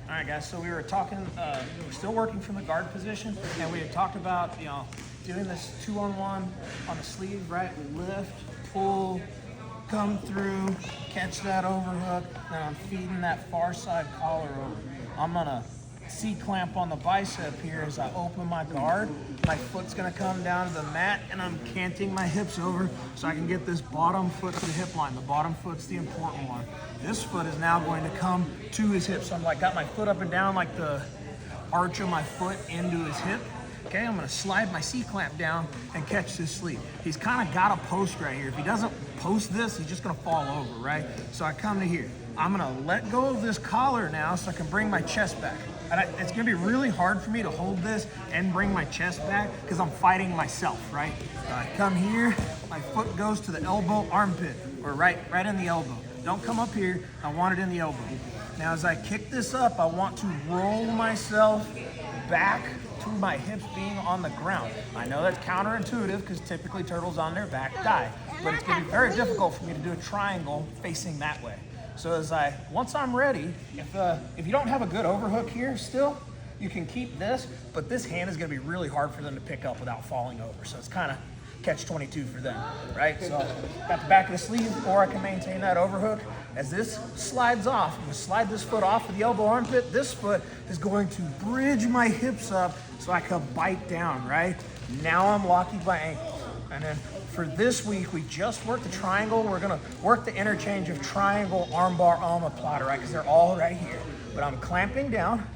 All right, guys, so we were talking, we're still working from the guard position, and we had talked about, doing this 2-on-1 on the sleeve, right? We lift, pull, come through, catch that overhook, and I'm feeding that far side collar over. I'm gonna C-clamp on the bicep here as I open my guard. My foot's gonna come down to the mat, and I'm canting my hips over so I can get this bottom foot to the hip line. The bottom foot's the important one. This foot is now going to come to his hip. So I'm like, got my foot up and down like the arch of my foot into his hip. Okay, I'm gonna slide my C-clamp down and catch this sleeve. He's kind of got a post right here. If he doesn't post this, he's just gonna fall over, right? So I come to here. I'm gonna let go of this collar now so I can bring my chest back. And it's gonna be really hard for me to hold this and bring my chest back because I'm fighting myself, right? So I come here, my foot goes to the elbow armpit, or right in the elbow. Don't come up here, I want it in the elbow. Now as I kick this up, I want to roll myself back to my hips being on the ground. I know that's counterintuitive because typically turtles on their back die, but it's gonna be very difficult for me to do a triangle facing that way. So once I'm ready, if you don't have a good overhook here still, you can keep this, but this hand is gonna be really hard for them to pick up without falling over. So it's kind of catch-22 for them, right? So got the back of the sleeve, or I can maintain that overhook. As this slides off, I'm gonna slide this foot off of the elbow armpit. This foot is going to bridge my hips up so I can bite down, right? Now I'm locking my ankle. And then for this week, we just worked the triangle. We're gonna work the interchange of triangle, armbar, omoplata, right? Because they're all right here. But I'm clamping down,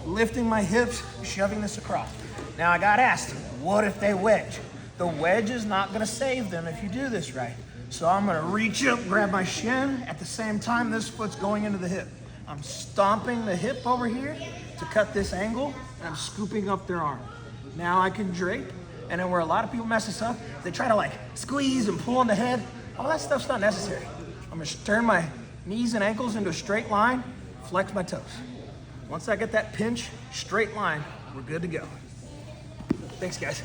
lifting my hips, shoving this across. Now I got asked, what if they wedge? The wedge is not gonna save them if you do this right. So I'm gonna reach up, grab my shin. At the same time, this foot's going into the hip. I'm stomping the hip over here to cut this angle, and I'm scooping up their arm. Now I can drape. And then where a lot of people mess this up, they try to like squeeze and pull on the head. All that stuff's not necessary. I'm gonna turn my knees and ankles into a straight line, flex my toes. Once I get that pinch, straight line, we're good to go. Thanks, guys.